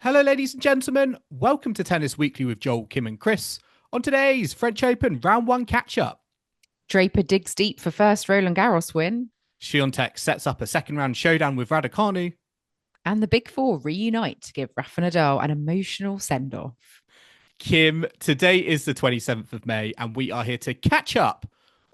Hello, ladies and gentlemen. Welcome to Tennis Weekly with Joel, Kim, and Chris. On today's French Open Round 1 catch-up, Draper digs deep for first Roland Garros win. Swiatek sets up a second-round showdown with Raducanu. And the Big Four reunite to give Rafa Nadal an emotional send-off. Kim, today is the 27th of May, and we are here to catch up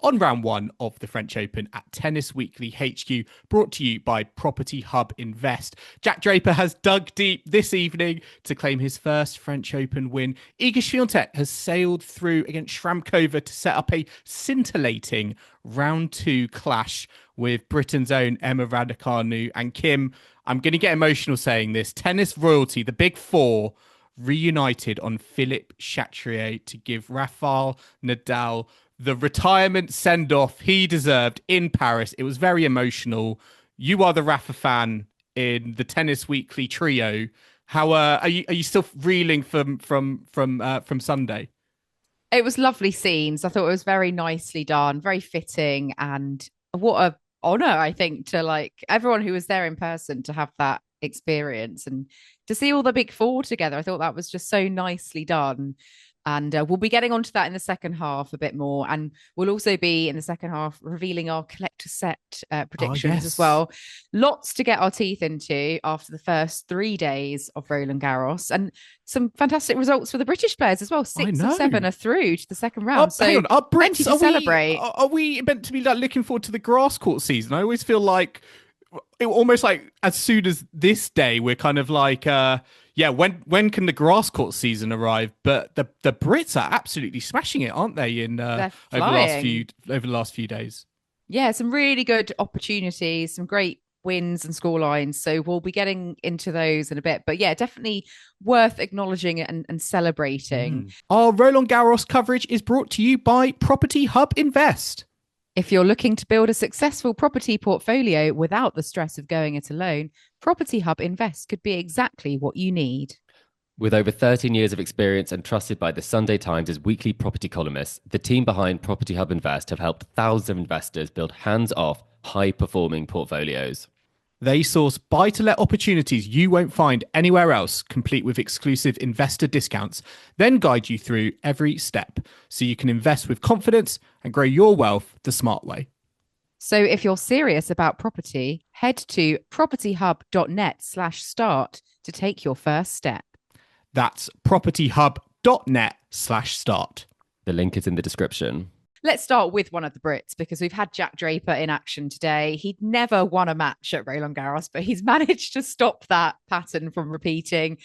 on round 1 of the French Open at Tennis Weekly HQ, brought to you by Property Hub Invest. Jack Draper has dug deep this evening to claim his first French Open win. Iga Swiatek has sailed through against Shramkova to set up a scintillating round 2 clash with Britain's own Emma Raducanu. And Kim, I'm going to get emotional saying this. Tennis royalty, the Big Four, reunited on Philippe Chatrier to give Rafael Nadal the retirement send-off he deserved in Paris. It was very emotional. You are the Rafa fan in the Tennis Weekly trio. How are you still reeling from Sunday? It was lovely scenes. I thought it was very nicely done, very fitting, and what a honor, I think, to like everyone who was there in person to have that experience and to see all the Big Four together. I thought that was just so nicely done. And we'll be getting onto that in the second half a bit more. And we'll also be in the second half revealing our collector set predictions as well. Lots to get our teeth into after the first 3 days of Roland Garros. And some fantastic results for the British players as well. 6 of 7 are through to the second round. Hang on. Are Brits, to celebrate. Are we meant to be like looking forward to the grass court season? I always feel like almost like as soon as this day, we're kind of like... when can the grass court season arrive? But the Brits are absolutely smashing it, aren't they? Over the last few days. Yeah, some really good opportunities, some great wins and score lines. So we'll be getting into those in a bit. But yeah, definitely worth acknowledging and celebrating. Our Roland Garros coverage is brought to you by Property Hub Invest. If you're looking to build a successful property portfolio without the stress of going it alone, Property Hub Invest could be exactly what you need. With over 13 years of experience and trusted by the Sunday Times as weekly property columnists, the team behind Property Hub Invest have helped thousands of investors build hands-off, high-performing portfolios. They source buy-to-let opportunities you won't find anywhere else, complete with exclusive investor discounts, then guide you through every step so you can invest with confidence and grow your wealth the smart way. So if you're serious about property, head to propertyhub.net/start to take your first step. That's propertyhub.net/start. The link is in the description. Let's start with one of the Brits because we've had Jack Draper in action today. He'd never won a match at Roland Garros, but he's managed to stop that pattern from repeating.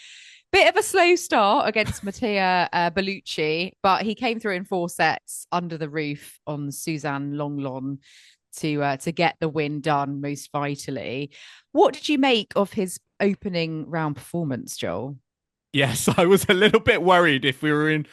Bit of a slow start against Matteo Bellucci, but he came through in 4 sets under the roof on Suzanne Longlon to get the win done most vitally. What did you make of his opening round performance, Joel? Yes, I was a little bit worried if we were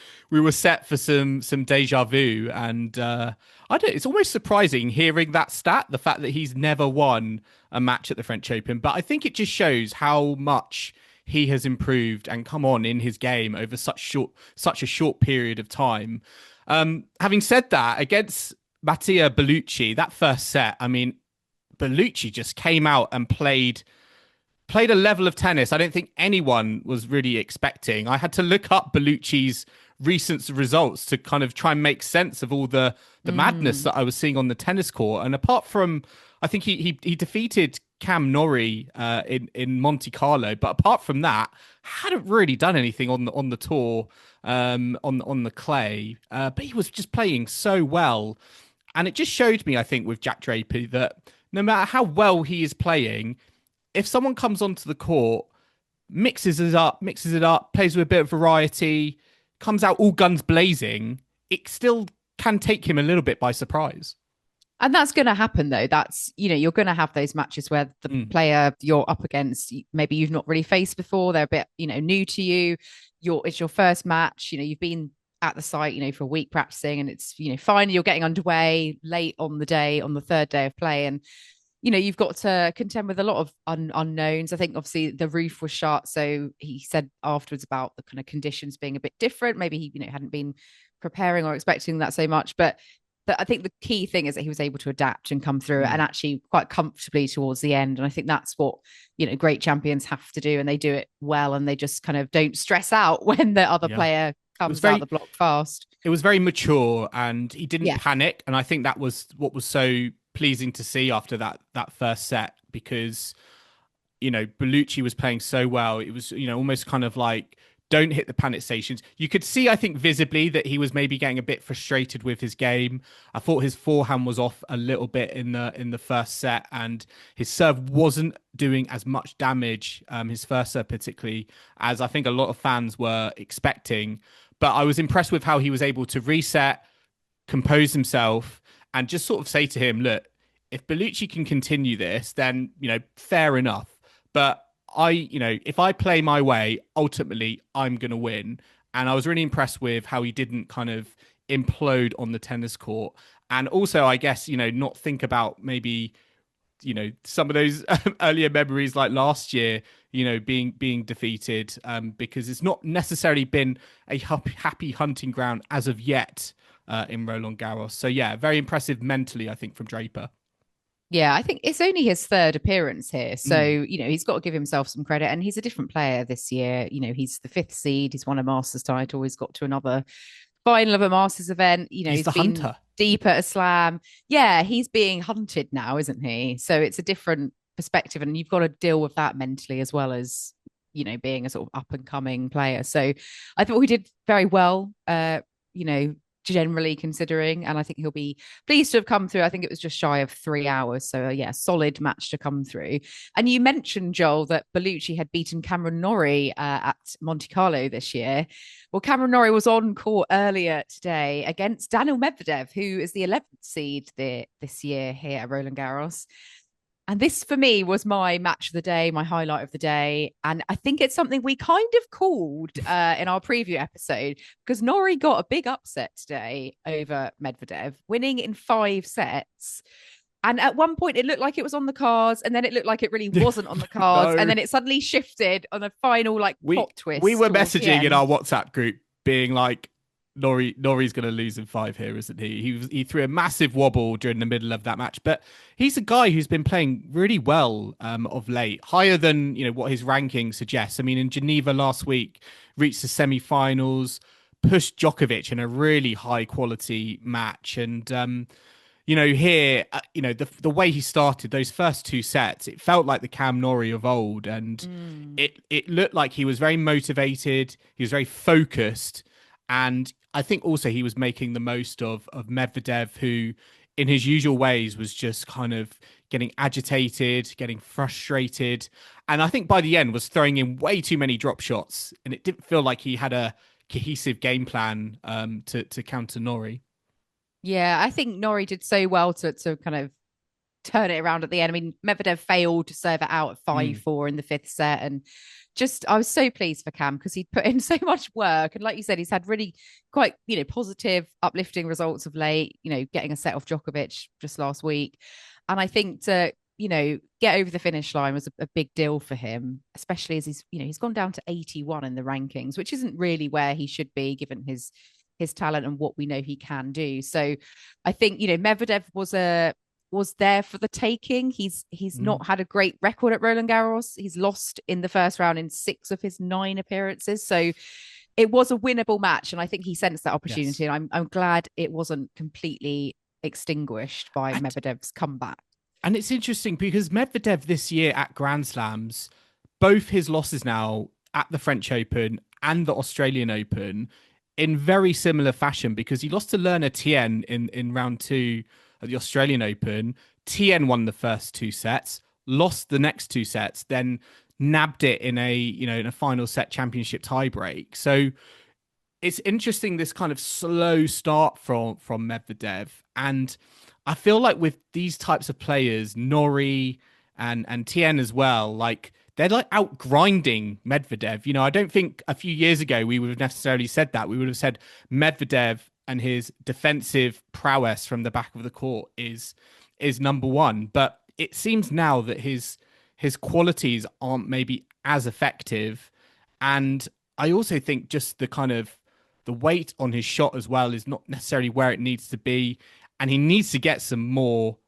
set for some deja vu, and it's almost surprising hearing that stat, the fact that he's never won a match at the French Open. But I think it just shows how much he has improved and come on in his game over such a short period of time. Having said that, against Matteo Bellucci, that first set, I mean, Bellucci just came out and played a level of tennis I don't think anyone was really expecting. I had to look up Bellucci's recent results to kind of try and make sense of all the madness that I was seeing on the tennis court. And apart from, I think he defeated Cam Norrie in Monte Carlo, but apart from that, hadn't really done anything on the tour, on the clay. But he was just playing so well, and it just showed me, I think, with Jack Draper that no matter how well he is playing, if someone comes onto the court, mixes it up, plays with a bit of variety, comes out all guns blazing, it still can take him a little bit by surprise. And that's going to happen, though. That's, you're going to have those matches where the player you're up against, maybe you've not really faced before. They're a bit, new to you. It's your first match. You've been at the site, for a week practicing, and it's, finally you're getting underway late on the day, on the third day of play. And you've got to contend with a lot of unknowns. I think obviously the roof was shut. So he said afterwards about the kind of conditions being a bit different. Maybe he, hadn't been preparing or expecting that so much. But I think the key thing is that he was able to adapt and come through and actually quite comfortably towards the end. And I think that's what, great champions have to do. And they do it well. And they just kind of don't stress out when the other player comes out the block fast. It was very mature and he didn't panic. And I think that was what was so pleasing to see after that first set, because, Bellucci was playing so well. It was, almost kind of like, don't hit the panic stations. You could see, I think, visibly that he was maybe getting a bit frustrated with his game. I thought his forehand was off a little bit in the first set, and his serve wasn't doing as much damage, his first serve particularly, as I think a lot of fans were expecting. But I was impressed with how he was able to reset, compose himself, and just sort of say to him, look, if Bellucci can continue this, then, fair enough. But if I play my way, ultimately I'm going to win. And I was really impressed with how he didn't kind of implode on the tennis court. And also, I guess, not think about maybe, some of those earlier memories like last year, being defeated, because it's not necessarily been a happy hunting ground as of yet in Roland Garros. So, yeah, very impressive mentally, I think, from Draper. Yeah, I think it's only his third appearance here. So, he's got to give himself some credit. And he's a different player this year. He's the 5th seed. He's won a Masters title. He's got to another final of a Masters event. He's the been hunter. Deep at a slam. Yeah, he's being hunted now, isn't he? So it's a different perspective. And you've got to deal with that mentally as well as, being a sort of up and coming player. So I thought he did very well, generally considering, and I think he'll be pleased to have come through. I think it was just shy of 3 hours, so solid match to come through. And you mentioned, Joel, that Bellucci had beaten Cameron Norrie at Monte Carlo this year. Well, Cameron Norrie was on court earlier today against Daniil Medvedev, who is the 11th seed this year here at Roland Garros. And this, for me, was my match of the day, my highlight of the day. And I think it's something we kind of called in our preview episode, because Norrie got a big upset today over Medvedev, winning in 5 sets. And at one point, it looked like it was on the cards, and then it looked like it really wasn't on the cards. And then it suddenly shifted on a final plot twist. We were messaging in our WhatsApp group being like, Norrie's going to lose in 5 here, isn't he? He threw a massive wobble during the middle of that match, but he's a guy who's been playing really well of late, higher than what his ranking suggests. I mean, in Geneva last week, reached the semi-finals, pushed Djokovic in a really high quality match, and here, the way he started those first 2 sets, it felt like the Cam Norrie of old, and it looked like he was very motivated, he was very focused. And I think also he was making the most of Medvedev, who in his usual ways was just kind of getting agitated, getting frustrated. And I think by the end was throwing in way too many drop shots. And it didn't feel like he had a cohesive game plan to counter Norrie. Yeah, I think Norrie did so well to kind of turn it around at the end. I mean, Medvedev failed to serve it out at 5-4 in the 5th set. And I was so pleased for Cam because he'd put in so much work. And like you said, he's had really quite, positive, uplifting results of late, getting a set off Djokovic just last week. And I think to, get over the finish line was a big deal for him, especially as he's gone down to 81 in the rankings, which isn't really where he should be given his talent and what we know he can do. So I think, Medvedev was there for the taking. He's not had a great record at Roland Garros. He's lost in the first round in 6 of his 9 appearances. So it was a winnable match. And I think he sensed that opportunity. Yes. And I'm glad it wasn't completely extinguished by Medvedev's comeback. And it's interesting because Medvedev this year at Grand Slams, both his losses now at the French Open and the Australian Open in very similar fashion, because he lost to Lerner Tien in round 2 at the Australian Open. Tien won the first 2 sets, lost the next 2 sets, then nabbed it in a final set championship tiebreak. So it's interesting, this kind of slow start from Medvedev. And I feel like with these types of players, Norrie and Tien as well, they're out grinding Medvedev. I don't think a few years ago we would have necessarily said that. We would have said Medvedev and his defensive prowess from the back of the court is number one. But it seems now that his qualities aren't maybe as effective. And I also think just the weight on his shot as well is not necessarily where it needs to be. and he needs to get some more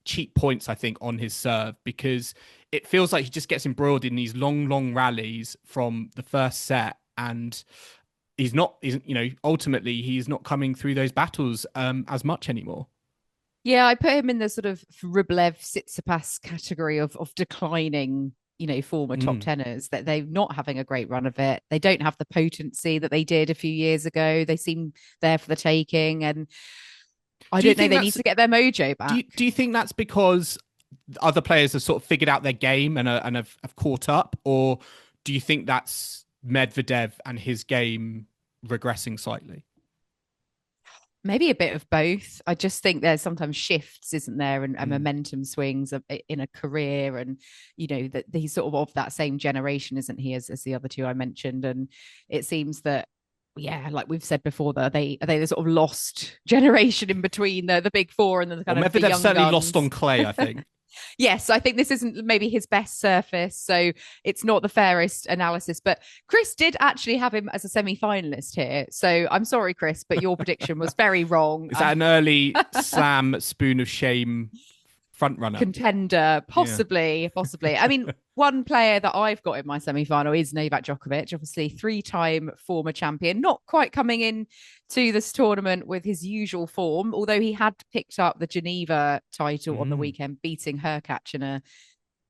cheap points, I think, on his serve, because it feels like he just gets embroiled in these long rallies from the first set, and ultimately he's not coming through those battles as much anymore. Yeah, I put him in the sort of Rublev Tsitsipas category of declining, former top tenors, that they're not having a great run of it. They don't have the potency that they did a few years ago. They seem there for the taking, and I don't know, they need to get their mojo back. Do you think that's because other players have sort of figured out their game and have caught up, or do you think that's Medvedev and his game regressing slightly? Maybe a bit of both. I just think there's sometimes shifts, isn't there, and momentum swings in a career, and that he's sort of that same generation, isn't he, as the other two I mentioned? And it seems that, yeah, like we've said before, that are they the sort of lost generation in between the big four and the kind of Medvedev the young certainly guns. lost on clay, I think. Yes, I think this isn't maybe his best surface, so it's not the fairest analysis. But Chris did actually have him as a semi-finalist here, so I'm sorry, Chris, but your prediction was very wrong. Is that an early slam spoon of shame front runner contender? Possibly. I mean, one player that I've got in my semi-final is Novak Djokovic, obviously 3-time former champion, not quite coming in to this tournament with his usual form, although he had picked up the Geneva title on the weekend, beating Hurkacz in a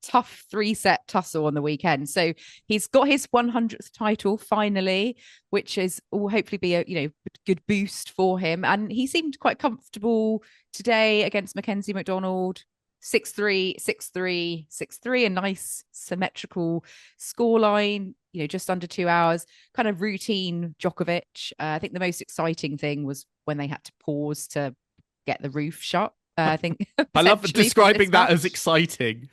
tough 3-set tussle on the weekend. So he's got his 100th title finally, which will hopefully be a good boost for him. And he seemed quite comfortable today against Mackenzie McDonald. 6-3, 6-3, 6-3, a nice symmetrical scoreline, just under 2 hours, kind of routine Djokovic. I think the most exciting thing was when they had to pause to get the roof shut. I think I love describing that as exciting.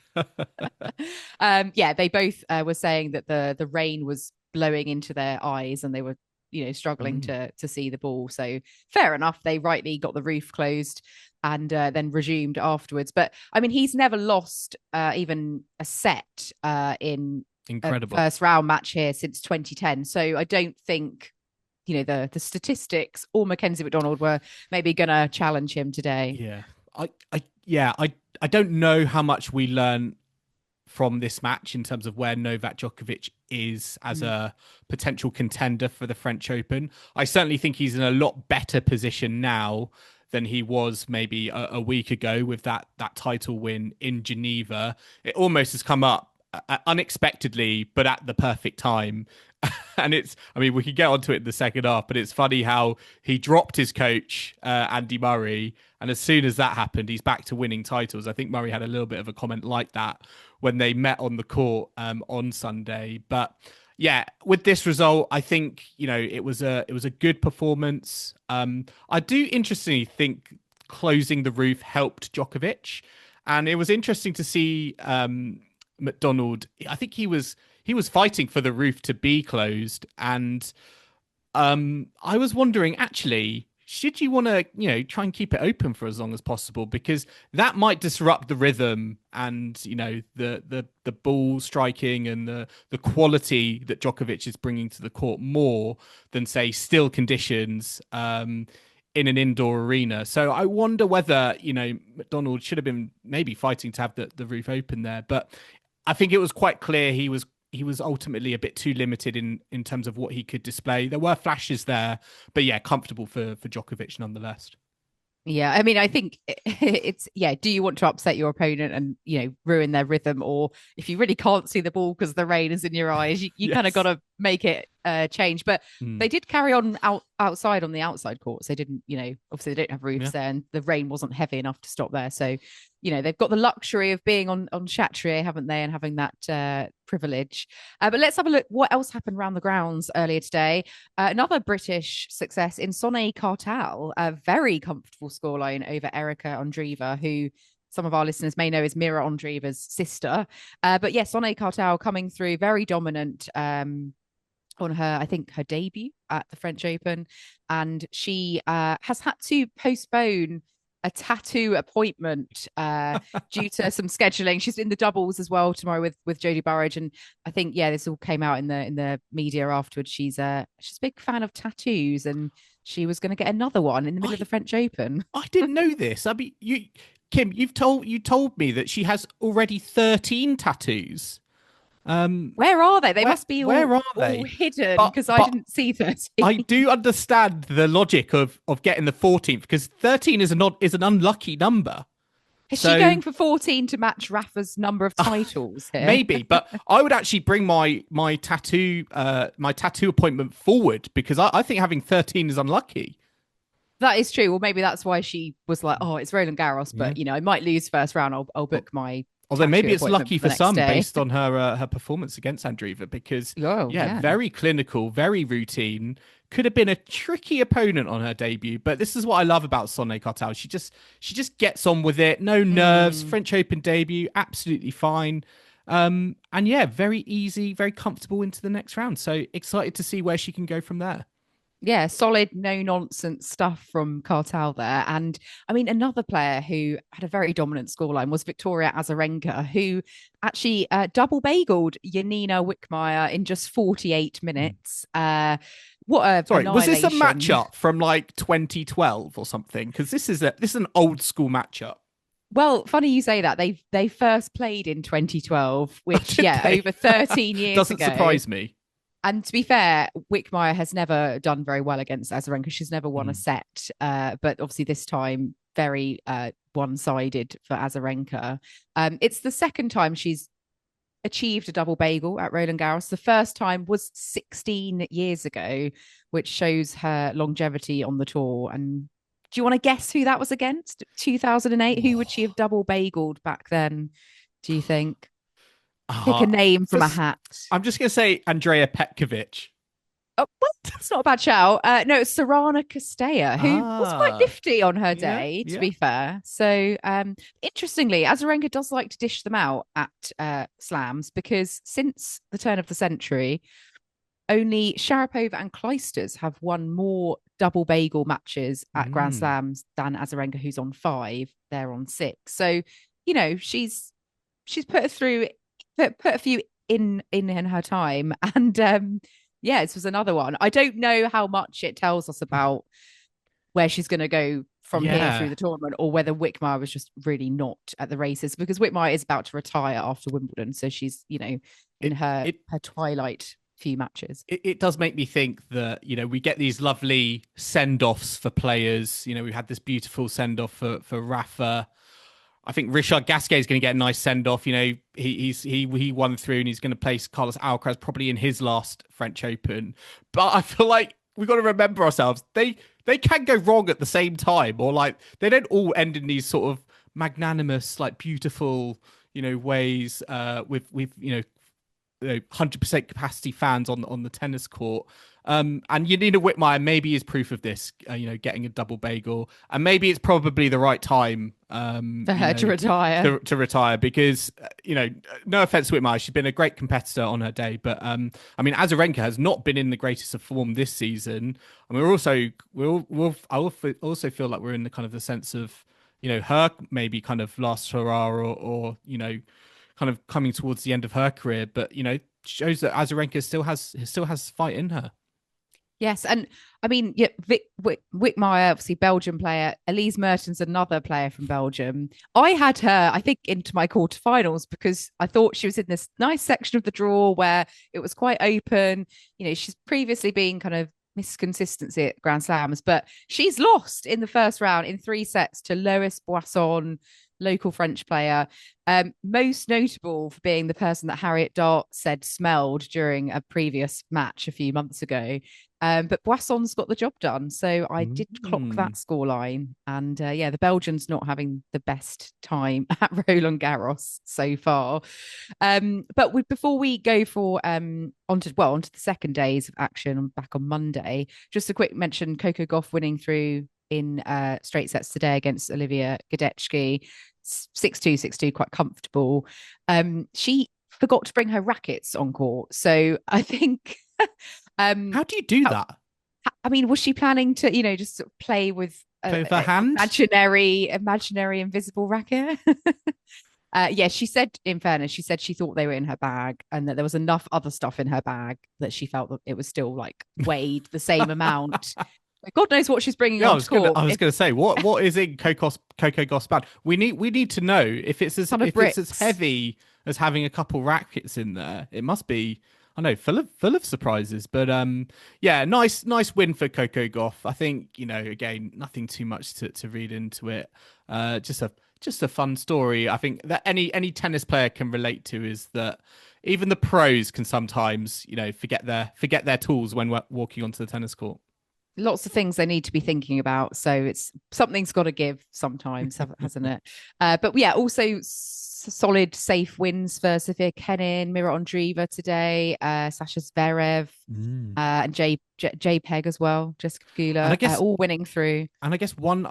Yeah, they both were saying that the rain was blowing into their eyes and they were struggling to see the ball. So fair enough, they rightly got the roof closed and then resumed afterwards. But I mean, he's never lost even a set in incredible a first round match here since 2010. So I don't think the statistics or Mackenzie McDonald were maybe gonna challenge him today. I don't know how much we learn from this match in terms of where Novak Djokovic is as a potential contender for the French Open. I certainly think he's in a lot better position now than he was maybe a week ago with that title win in Geneva. It almost has come up unexpectedly, but at the perfect time. And we could get onto it in the second half, but it's funny how he dropped his coach, Andy Murray. And as soon as that happened, he's back to winning titles. I think Murray had a little bit of a comment like that when they met on the court on Sunday. But yeah, with this result, I think, it was a good performance. I do interestingly think closing the roof helped Djokovic. And it was interesting to see McDonald. I think he was fighting for the roof to be closed. And I was wondering, actually, should you want to, try and keep it open for as long as possible? Because that might disrupt the rhythm and, the ball striking and the quality that Djokovic is bringing to the court more than, say, still conditions in an indoor arena. So I wonder whether, McDonald should have been maybe fighting to have the roof open there. But I think it was quite clear he was ultimately a bit too limited in terms of what he could display. There were flashes there, but yeah, comfortable for Djokovic nonetheless. Yeah, I mean, I think it's do you want to upset your opponent and ruin their rhythm, or if you really can't see the ball because the rain is in your eyes, you yes. kind of got to make it change. But they did carry on outside on the outside courts. They didn't, obviously they don't have roofs there, and the rain wasn't heavy enough to stop there. So they've got the luxury of being on Chatrier, haven't they, and having that privilege. But let's have a look what else happened around the grounds earlier today. Another British success in Sonay Kartal, a very comfortable scoreline over Erica Andreeva, who some of our listeners may know is Mira Andreeva's sister. But yes, Sonay Kartal coming through very dominant on her debut at the French Open. And she has had to postpone a tattoo appointment due to some scheduling. She's in the doubles as well tomorrow with Jodie Burrage, and I think this all came out in the media afterwards. She's a big fan of tattoos, and she was going to get another one in the middle of the French Open. I didn't know this. I mean, Kim, you told me that she has already 13 tattoos. Where are they? They must be all hidden because I didn't see 13. I do understand the logic of getting the 14th because 13 is an unlucky number. Is she going for 14 to match Rafa's number of titles here? Maybe, but I would actually bring my tattoo appointment forward because I think having 13 is unlucky. That is true. Well, maybe that's why she was like, "Oh, it's Roland Garros, but I might lose first round. I'll book my." Although maybe it's lucky for some based on her performance against Andreeva because very clinical, very routine. Could have been a tricky opponent on her debut, but this is what I love about Sonay Kartal. She just gets on with it, no nerves. French Open debut, absolutely fine. And very easy, very comfortable into the next round. So excited to see where she can go from there. Yeah, solid, no nonsense stuff from Kartal there. And I mean, another player who had a very dominant scoreline was Victoria Azarenka, who actually double bageled Janina Wickmayer in just 48 minutes. Was this a matchup from like 2012 or something? Because this is an old school matchup. Well, funny you say that. They first played in 2012, which over 13 years doesn't surprise me. And to be fair, Wickmayer has never done very well against Azarenka. She's never won a set. But obviously this time, very one-sided for Azarenka. It's the second time she's achieved a double bagel at Roland Garros. The first time was 16 years ago, which shows her longevity on the tour. And do you want to guess who that was against? 2008? Who would she have double bageled back then, do you think? Pick a name from a hat. I'm just going to say Andrea Petkovic. Oh, well, that's not a bad shout. No, it's Sorana Castella, who was quite nifty on her day, to be fair. So, interestingly, Azarenka does like to dish them out at slams because since the turn of the century, only Sharapova and Clijsters have won more double bagel matches at Grand Slams than Azarenka, who's on 5. They're on 6. So, she's put her through. Put a few in her time, and this was another one. I don't know how much it tells us about where she's going to go from here through the tournament, or whether Wickmayer was just really not at the races, because Wickmayer is about to retire after Wimbledon, so she's in her twilight few matches. It does make me think that we get these lovely send-offs for players. We had this beautiful send-off for Rafa. I think Richard Gasquet is going to get a nice send-off. He won through and he's going to place Carlos Alcaraz probably in his last French Open. But I feel like we've got to remember ourselves. They can go wrong at the same time, or like they don't all end in these sort of magnanimous, like beautiful, ways with 100% capacity fans on the tennis court. And Janina Wickmayer maybe is proof of this, getting a double bagel, and maybe it's probably the right time for her to retire. To retire because, no offense to Wickmayer, she's been a great competitor on her day, but I mean, Azarenka has not been in the greatest of form this season. I mean, I also feel like we're in the kind of the sense of, her maybe kind of last hurrah or kind of coming towards the end of her career, but shows that Azarenka still has fight in her. Yes, and I mean, Wickmayer, obviously Belgian player. Elise Mertens, another player from Belgium. I had her, I think, into my quarterfinals because I thought she was in this nice section of the draw where it was quite open. She's previously been kind of misconsistency at Grand Slams, but she's lost in the first round in 3 sets to Lois Boisson, local French player, most notable for being the person that Harriet Dart said smelled during a previous match a few months ago. But Boisson's got the job done. So I did clock that scoreline. And the Belgians not having the best time at Roland Garros so far. But before we go for onto the second days of action back on Monday, just a quick mention, Coco Gauff winning through in straight sets today against Olivia Gadecki, 6-2, 6-2, quite comfortable. She forgot to bring her rackets on court. So I think... how do you do that? I mean, was she planning to, just sort of play with Play with her hand? Imaginary invisible racket. Yeah, she said, in fairness, she said she thought they were in her bag and that there was enough other stuff in her bag that she felt that it was still like weighed the same amount. God knows what she's bringing on court. I was going to say, what is in Coco Gauff's bag? We need to know if it's as heavy as having a couple rackets in there. It must be, I know, full of surprises. But yeah, nice win for Coco Gauff. I think, again, nothing too much to read into it. Just a fun story. I think that any tennis player can relate to is that even the pros can sometimes, forget their tools when we're walking onto the tennis court. Lots of things they need to be thinking about. So something's got to give sometimes, hasn't it? But yeah, also solid, safe wins for Sofia Kenin, Mira Andreeva today, Sasha Zverev, and JPEG as well, Jessica Gula, all winning through. And I guess one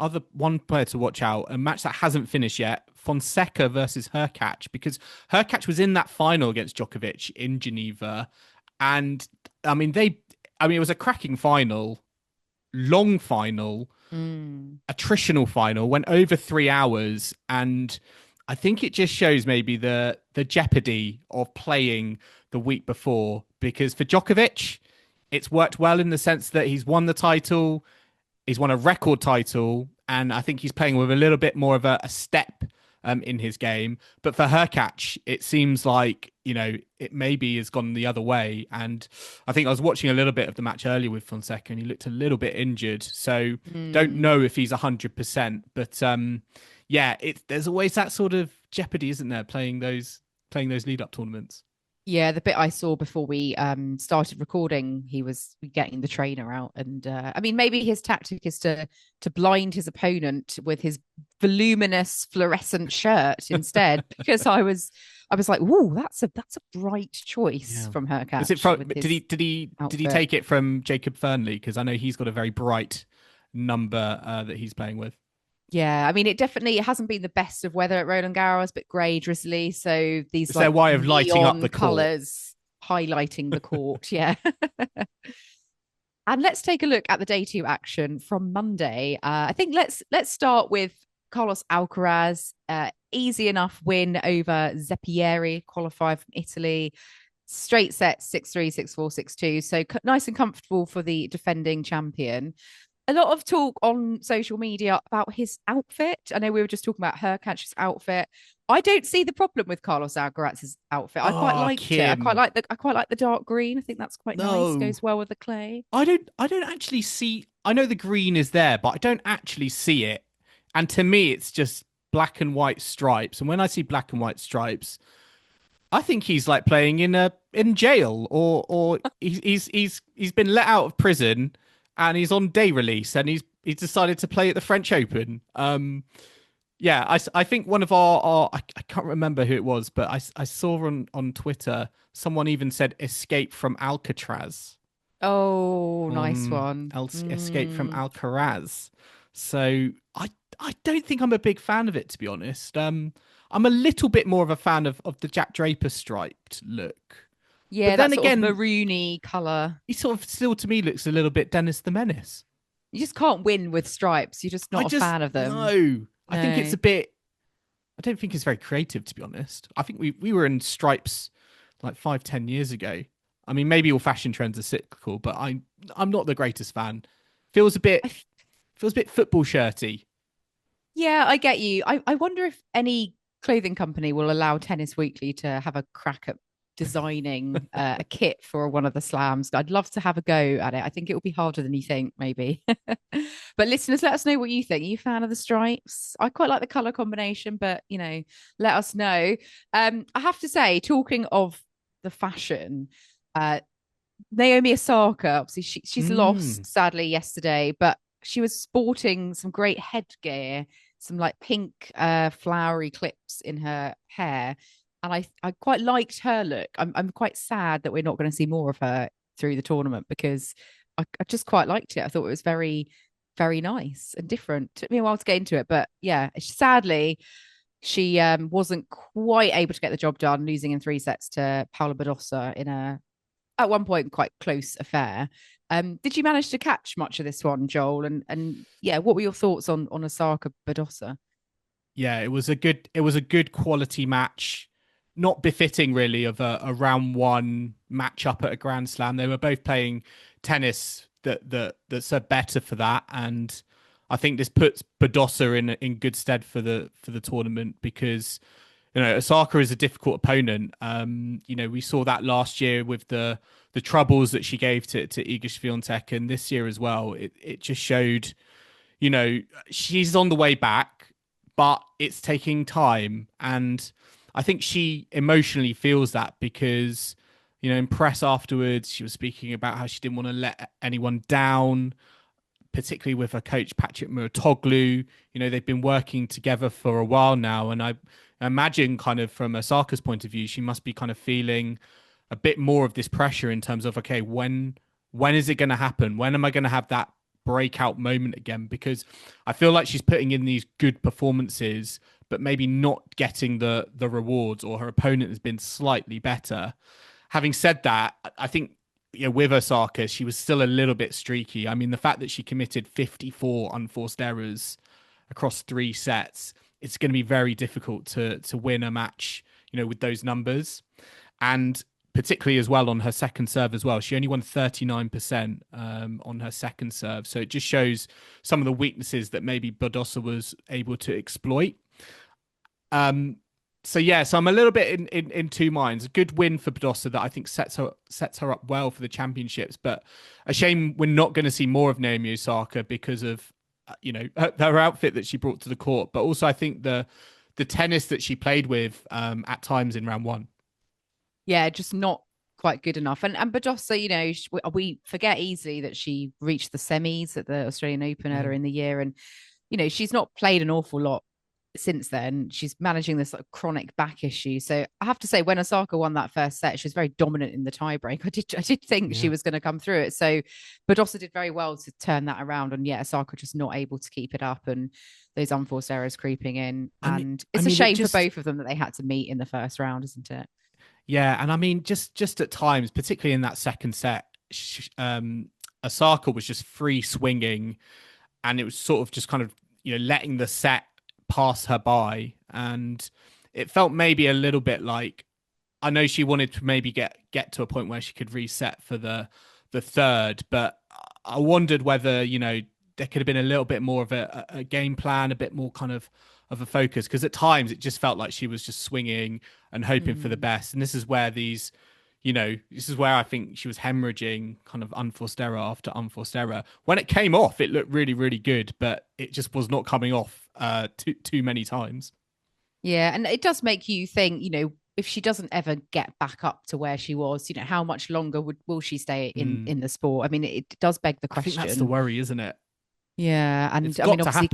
player to watch out, a match that hasn't finished yet, Fonseca versus Hurkacz, because Hurkacz was in that final against Djokovic in Geneva. And it was a cracking final. Long final, attritional final, went over 3 hours, and I think it just shows maybe the jeopardy of playing the week before, because for Djokovic, it's worked well in the sense that he's won the title, he's won a record title, and I think he's playing with a little bit more of a step in his game. But for Hurkacz, it seems like, it maybe has gone the other way. And I think I was watching a little bit of the match earlier with Fonseca and he looked a little bit injured. So don't know if he's 100%. But yeah, there's always that sort of jeopardy, isn't there, playing those lead-up tournaments. Yeah, the bit I saw before we started recording, he was getting the trainer out. And maybe his tactic is to blind his opponent with his voluminous fluorescent shirt instead, because I was like, "Whoa, that's a bright choice from Hurkacz." Is it from? Did he take it from Jacob Fernley? Because I know he's got a very bright number that he's playing with. Yeah, it definitely hasn't been the best of weather at Roland Garros, but grey, drizzly. So these their way of lighting up the colours, highlighting the court. Yeah. And let's take a look at the day 2 action from Monday. I think let's start with Carlos Alcaraz. Easy enough win over Zeppieri, qualified from Italy. Straight set 6-3, 6-4, 6-2. So nice and comfortable for the defending champion. A lot of talk on social media about his outfit. I know we were just talking about Hurkacz's outfit. I don't see the problem with Carlos Alcaraz's outfit. I quite liked it. I quite like the dark green. I think that's quite nice. Goes well with the clay. I don't actually see. I know the green is there, but I don't actually see it. And to me, it's just black and white stripes. And when I see black and white stripes, I think he's like playing in jail, or he's been let out of prison. And he's on day release, and he's decided to play at the French Open. Yeah, I think one of our I can't remember who it was, but I saw on Twitter someone even said escape from Alcatraz. Oh, nice one. Escape from Alcaraz. So I don't think I'm a big fan of it, to be honest. I'm a little bit more of a fan of the Jack Draper striped look. Yeah, but then again, maroony colour. He sort of still, to me, looks a little bit Dennis the Menace. You just can't win with stripes. You're just not a fan of them. No. I think it's a bit. I don't think it's very creative, to be honest. I think we were in stripes like 5-10 years ago. Maybe all fashion trends are cyclical, but I'm not the greatest fan. Feels a bit football shirty. Yeah, I get you. I wonder if any clothing company will allow Tennis Weekly to have a crack at designing a kit for one of the slams. I'd love to have a go at it. I think it will be harder than you think, maybe. But listeners, let us know what you think. Are you a fan of the stripes? I quite like the color combination, but let us know. I have to say, talking of the fashion, Naomi Osaka, obviously she's lost sadly yesterday, but she was sporting some great headgear, some like pink flowery clips in her hair. And I quite liked her look. I'm quite sad that we're not going to see more of her through the tournament, because I just quite liked it. I thought it was very, very nice and different. Took me a while to get into it, but yeah, sadly, she wasn't quite able to get the job done, losing in 3 sets to Paula Badosa in a at one point quite close affair. Did you manage to catch much of this one, Joel? And yeah, what were your thoughts on Osaka Badosa? Yeah, it was a good quality match, not befitting really of a round one matchup at a Grand Slam. They were both playing tennis that's better for that, and I think this puts Badosa in good stead for the tournament because Osaka is a difficult opponent. We saw that last year with the troubles that she gave to Iga Swiatek, and this year as well. It just showed, she's on the way back, but it's taking time. And I think she emotionally feels that because, in press afterwards, she was speaking about how she didn't want to let anyone down, particularly with her coach, Patrick Muratoglu. They've been working together for a while now. And I imagine kind of from Osaka's point of view, she must be kind of feeling a bit more of this pressure in terms of, okay, when is it going to happen? When am I going to have that breakout moment again? Because I feel like she's putting in these good performances, but maybe not getting the rewards, or her opponent has been slightly better. Having said that, I think with Osaka, she was still a little bit streaky. I mean, the fact that she committed 54 unforced errors across 3 sets, it's going to be very difficult to win a match, with those numbers. And particularly as well on her second serve as well. She only won 39% on her second serve. So it just shows some of the weaknesses that maybe Badosa was able to exploit. So I'm a little bit in two minds. A good win for Badosa that I think sets her up well for the championships, but a shame we're not going to see more of Naomi Osaka because of her outfit that she brought to the court, but also I think the tennis that she played with at times in round one. Yeah, just not quite good enough. And Badosa, we forget easily that she reached the semis at the Australian Open earlier in the year, and she's not played an awful lot since then. She's managing this sort of chronic back issue. So I have to say, when Osaka won that first set, she was very dominant in the tiebreak. I did think she was going to come through it. So Badosa did very well to turn that around. And Osaka just not able to keep it up, and those unforced errors creeping in. It's a shame for both of them that they had to meet in the first round, isn't it? Yeah, and I mean, just at times, particularly in that second set, Osaka was just free swinging, and it was sort of just kind of letting the set pass her by, and it felt maybe a little bit like, I know she wanted to maybe get to a point where she could reset for the third, but I wondered whether there could have been a little bit more of a game plan, a bit more kind of a focus, because at times it just felt like she was just swinging and hoping for the best. And this is where this is where I think she was hemorrhaging kind of unforced error after unforced error. When it came off, it looked really, really good, but it just was not coming off too many times. Yeah, and it does make you think, if she doesn't ever get back up to where she was, how much longer will she stay in the sport? I mean, it does beg the question. I think that's the worry, isn't it? Yeah, and I mean, obviously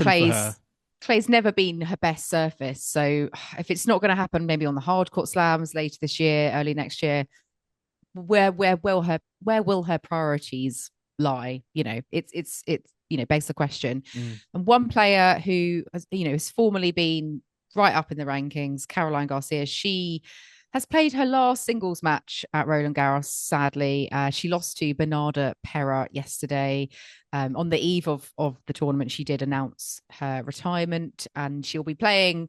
Clay's never been her best surface. So if it's not going to happen, maybe on the hard court slams later this year, early next year, where will her priorities lie? It's begs the question. And one player who has formerly been right up in the rankings, Caroline Garcia, she has played her last singles match at Roland Garros, sadly. She lost to Bernarda Pera yesterday. On the eve of the tournament, she did announce her retirement, and she'll be playing a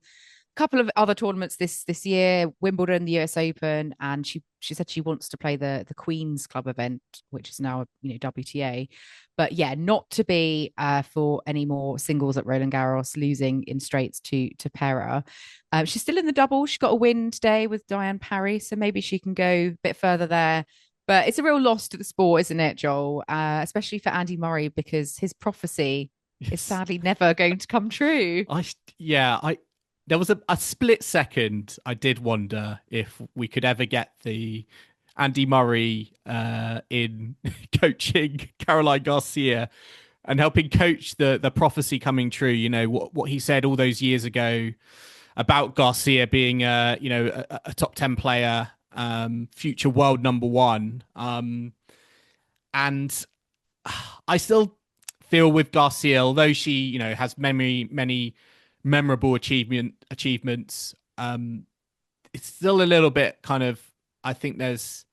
couple of other tournaments this year, Wimbledon, the US Open, and she said she wants to play the Queen's Club event, which is now WTA. But yeah, not to be for any more singles at Roland Garros, losing in straights to Pera. She's still in the double. She got a win today with Diane Parry, so maybe she can go a bit further there. But it's a real loss to the sport, isn't it, Joel? Especially for Andy Murray, because his prophecy is sadly never going to come true. There was a split second I did wonder if we could ever get the Andy Murray in coaching Caroline Garcia and helping coach the prophecy coming true. What he said all those years ago about Garcia being a top 10 player, future world number one. And I still feel with Garcia, although she has many memorable achievements, it's still a little bit kind of, I think there's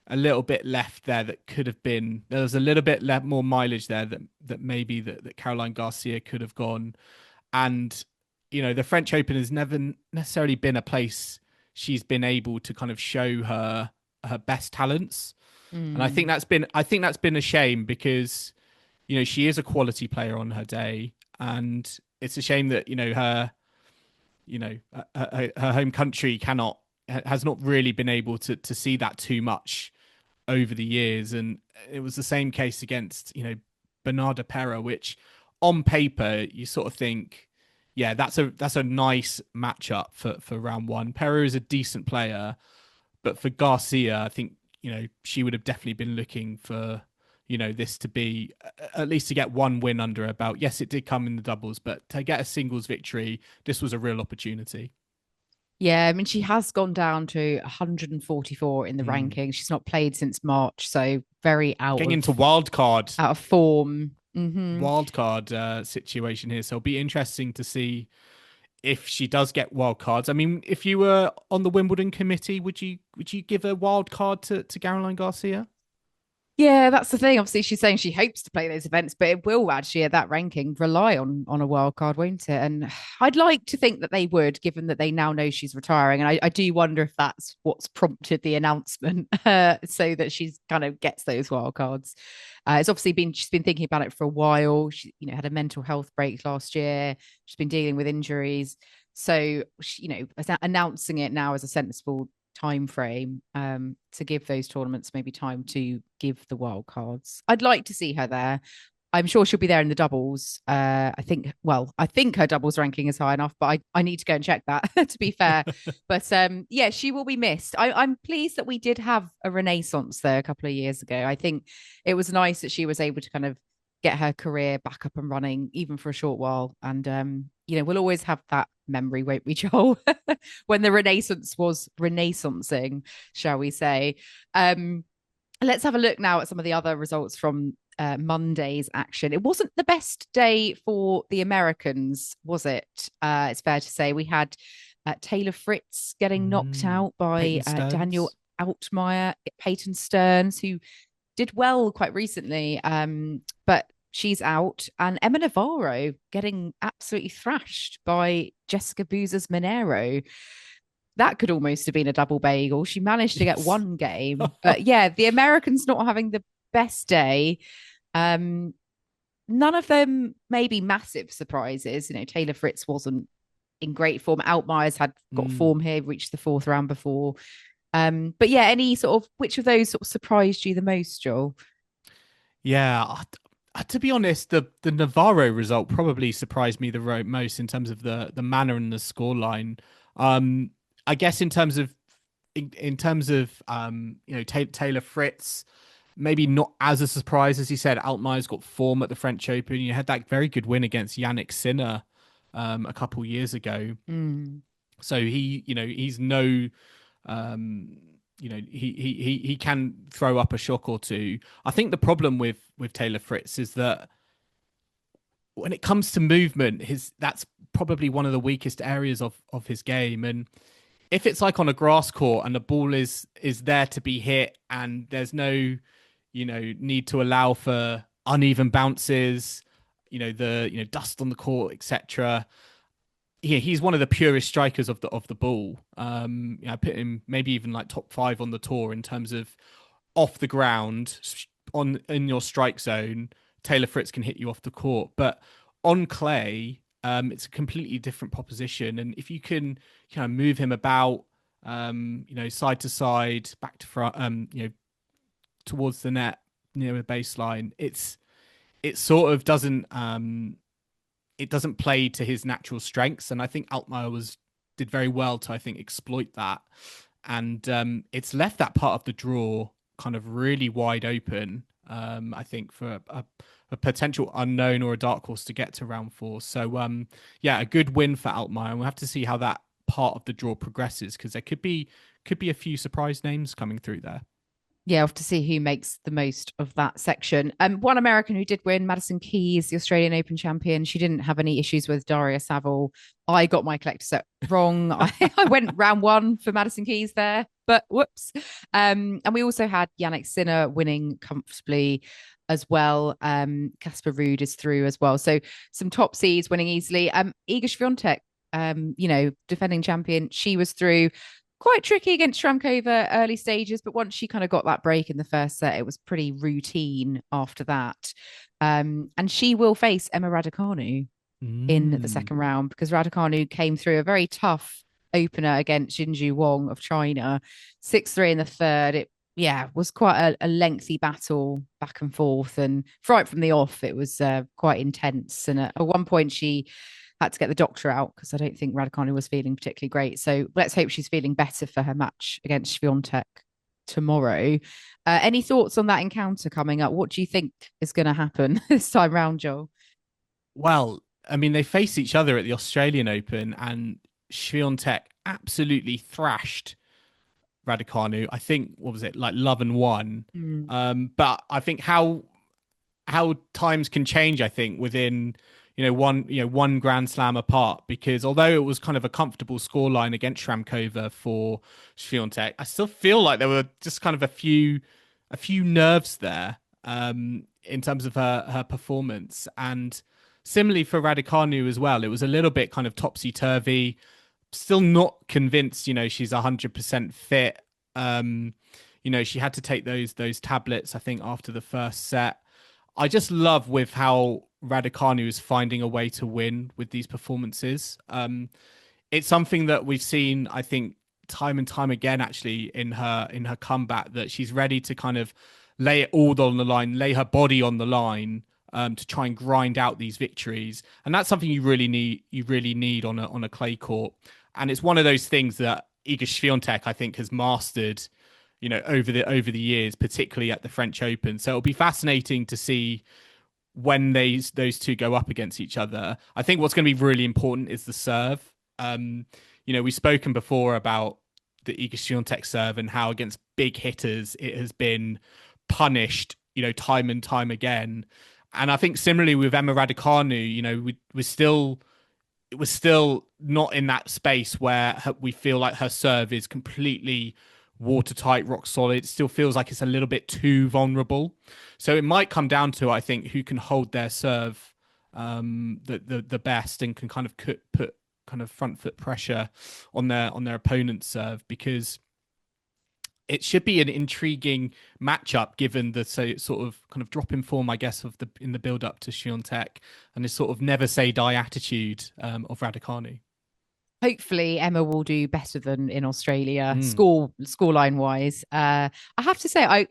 a little bit left there that could have been. There was a little bit more mileage there that maybe that Caroline Garcia could have gone. And the French Open has never necessarily been a place she's been able to kind of show her best talents. And I think that's been a shame because she is a quality player on her day, and it's a shame that her home country has not really been able to see that too much over the years. And it was the same case against Bernarda Pera, which on paper you sort of think, yeah, that's a nice matchup for round one. Pera is a decent player, but for Garcia, I think she would have definitely been looking for this to be at least to get one win under her belt. Yes, it did come in the doubles, but to get a singles victory, this was a real opportunity. Yeah, I mean, she has gone down to 144 in the ranking. She's not played since March, so very getting into wild card, out of form. Wild card situation here. So it'll be interesting to see if she does get wild cards. I mean, if you were on the Wimbledon committee, would you give a wild card to Caroline Garcia? Yeah, that's the thing. Obviously, she's saying she hopes to play those events, but it will actually at that ranking rely on a wild card, won't it? And I'd like to think that they would, given that they now know she's retiring. And I do wonder if that's what's prompted the announcement, so that she's kind of gets those wild cards. It's obviously she's been thinking about it for a while. She, had a mental health break last year. She's been dealing with injuries, so she, announcing it now as a sensible time frame to give those tournaments maybe time to give the wild cards. I'd like to see her there. I'm sure she'll be there in the doubles. I think her doubles ranking is high enough, but I need to go and check that to be fair. But yeah, she will be missed. I'm pleased that we did have a renaissance there a couple of years ago. I think it was nice that she was able to kind of get her career back up and running, even for a short while. And we'll always have that memory, won't we, Joel? When the Renaissance was renaissancing, shall we say. Let's have a look now at some of the other results from Monday's action. It wasn't the best day for the Americans, was it? It's fair to say. We had Taylor Fritz getting knocked out by Daniel Altmaier, Peyton Stearns, who did well quite recently, but she's out. And Emma Navarro getting absolutely thrashed by Jessica Bouzas Monero. That could almost have been a double bagel. She managed to get one game. But yeah, the Americans not having the best day. None of them maybe massive surprises. Taylor Fritz wasn't in great form. Altmaier's got form here, reached the fourth round before. But yeah, which of those sort of surprised you the most, Joel? Yeah, to be honest, the Navarro result probably surprised me the most in terms of the manner and the scoreline. I guess in terms of Taylor Fritz, maybe not as a surprise as you said. Altmaier's got form at the French Open. You had that very good win against Yannick Sinner a couple years ago. So he's no. He can throw up a shock or two. I think the problem with Taylor Fritz is that when it comes to movement, that's probably one of the weakest areas of his game. And if it's like on a grass court and the ball is there to be hit and there's no need to allow for uneven bounces, dust on the court, etc. Yeah, he's one of the purest strikers of the ball. I put him maybe even like top 5 on the tour in terms of off the ground in your strike zone. Taylor Fritz can hit you off the court, but on clay, it's a completely different proposition. And if you can kind of move him about, side to side, back to front, towards the net near the baseline, it sort of doesn't. It doesn't play to his natural strengths, and I think Altmaier did very well to exploit that, and it's left that part of the draw kind of really wide open. I think for a potential unknown or a dark horse to get to round 4. So a good win for Altmaier, and we'll have to see how that part of the draw progresses because there could be a few surprise names coming through there. Yeah, we'll have to see who makes the most of that section. One American who did win, Madison Keys, the Australian Open champion. She didn't have any issues with Daria Saville. I got my collector set wrong. I went round one for Madison Keys there, but whoops. And we also had Yannick Sinner winning comfortably as well. Casper Ruud is through as well. So some top seeds winning easily. Iga Swiatek, defending champion, she was through. Quite tricky against Shramkova early stages, but once she kind of got that break in the first set, it was pretty routine after that. And she will face Emma Raducanu in the second round because Raducanu came through a very tough opener against Jinju Wong of China, 6-3 in the third. It was quite a lengthy battle back and forth, and right from the off, it was quite intense. And at one point, she had to get the doctor out because I don't think Raducanu was feeling particularly great. So let's hope she's feeling better for her match against Swiatek tomorrow. Any thoughts on that encounter coming up? What do you think is going to happen this time round, Joel? Well, I mean, they faced each other at the Australian Open and Swiatek absolutely thrashed Raducanu. I think, what was it, like love and one. But I think how times can change, I think, within one Grand Slam apart, because although it was kind of a comfortable scoreline against Shramkova for Swiatek, I still feel like there were just kind of a few nerves there in terms of her performance. And similarly for Raducanu as well, it was a little bit kind of topsy-turvy. Still not convinced, she's 100% fit. She had to take those tablets, I think, after the first set. I just love with how Raducanu is finding a way to win with these performances. It's something that we've seen, I think, time and time again, actually, in her comeback, that she's ready to kind of lay it all on the line, lay her body on the line to try and grind out these victories. And that's something you really need on a clay court. And it's one of those things that Iga Swiatek, I think, has mastered, over the years, particularly at the French Open. So it'll be fascinating to see when those two go up against each other. I think what's going to be really important is the serve. We've spoken before about the Iga Swiatek serve and how against big hitters it has been punished, time and time again. And I think similarly with Emma Raducanu, it was still not in that space where we feel like her serve is completely watertight, rock solid. It still feels like it's a little bit too vulnerable. So it might come down to, I think, who can hold their serve the best and can kind of put kind of front foot pressure on their opponent's serve, because it should be an intriguing matchup given the sort of kind of drop in form, I guess, in the build up to Swiatek and this sort of never say die attitude of Raducanu. Hopefully Emma will do better than in Australia, scoreline wise. I have to say, I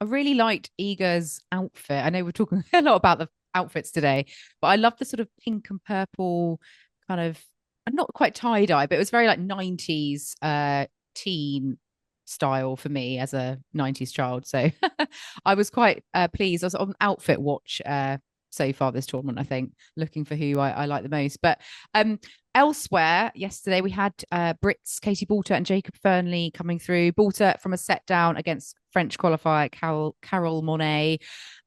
really liked Iga's outfit. I know we're talking a lot about the outfits today, but I love the sort of pink and purple kind of, not quite tie-dye, but it was very like 90s teen style for me as a 90s child. So I was quite pleased. I was on outfit watch so far this tournament, I think, looking for who I like the most. But elsewhere, yesterday we had Brits, Katie Boulter and Jacob Fernley coming through. Boulter from a set down against French qualifier Carole Monet,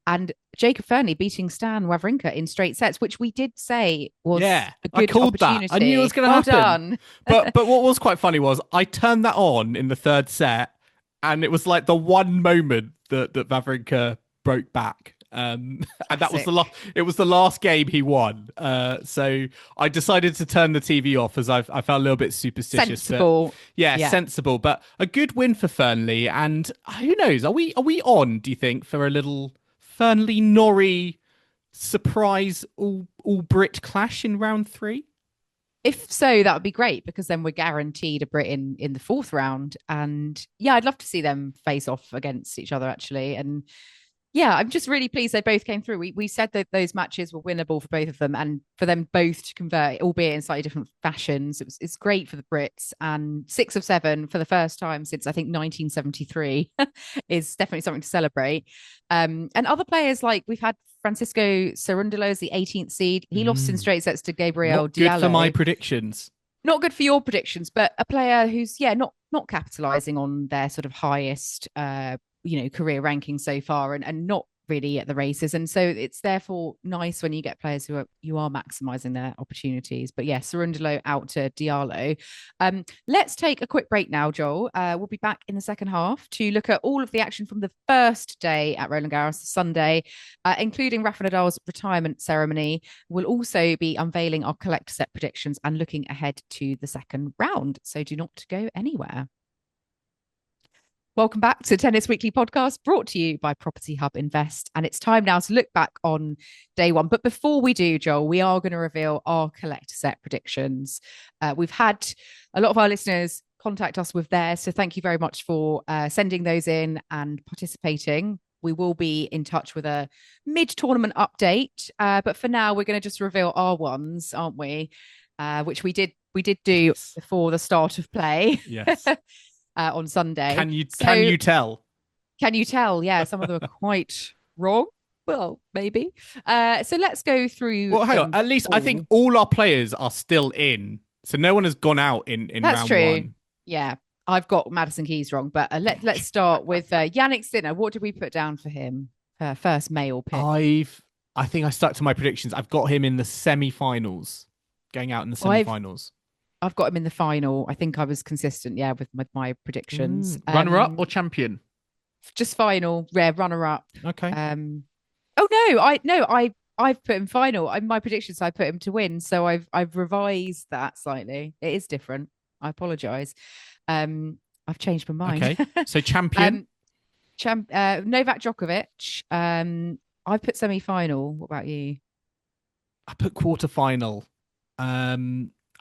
and Jacob Fernley beating Stan Wawrinka in straight sets, which we did say was a good opportunity. That. I knew it was going to happen. Done. But what was quite funny was I turned that on in the third set, and it was like the one moment that Wawrinka broke back. And that was it was the last game he won. So I decided to turn the TV off as I felt a little bit superstitious. Sensible. But, sensible. But a good win for Fernley. And who knows? Are we on, do you think, for a little Fernley Norrie surprise all Brit clash in round 3? If so, that would be great, because then we're guaranteed a Brit in the fourth round. And I'd love to see them face off against each other, actually. And I'm just really pleased they both came through. We said that those matches were winnable for both of them, and for them both to convert, albeit in slightly different fashions. It's great for the Brits, and 6 of 7 for the first time since I think 1973 is definitely something to celebrate. And other players, like we've had Francisco Cerundolo as the 18th seed. He lost in straight sets to Gabriel Diallo. Good for my predictions. Not good for your predictions, but a player who's not capitalizing on their sort of highest career rankings so far, and not really at the races. And so it's therefore nice when you get players who are maximizing their opportunities. But yeah, Cerundolo out to Diallo. Let's take a quick break now, Joel. We'll be back in the second half to look at all of the action from the first day at Roland Garros, Sunday, including Rafa Nadal's retirement ceremony. We'll also be unveiling our collector set predictions and looking ahead to the second round. So do not go anywhere. Welcome back to Tennis Weekly Podcast, brought to you by Property Hub Invest. And it's time now to look back on day one. But before we do, Joel, we are going to reveal our collector set predictions. We've had a lot of our listeners contact us with theirs. So thank you very much for sending those in and participating. We will be in touch with a mid-tournament update. But for now, we're going to just reveal our ones, aren't we? Which we did do before the start of play. Yes. On Sunday. Can you tell? Can you tell? Yeah, some of them are quite wrong. Well, maybe. So let's go through. Well, hang on. At least I think all our players are still in. So no one has gone out in That's round true. one. Yeah. I've got Madison Keys wrong, but let's start with Yannick Sinner. What did we put down for him? First male pick. I think I stuck to my predictions. I've got him in the semi-finals, going out in the semi-finals. I've got him in the final. I think I was consistent, with my predictions. Runner-up or champion? Just final. Runner-up. Okay. I've put him final. My predictions, I put him to win. So I've revised that slightly. It is different. I apologise. I've changed my mind. Okay. So champion. Novak Djokovic. I've put semi-final. What about you? I put quarter-final.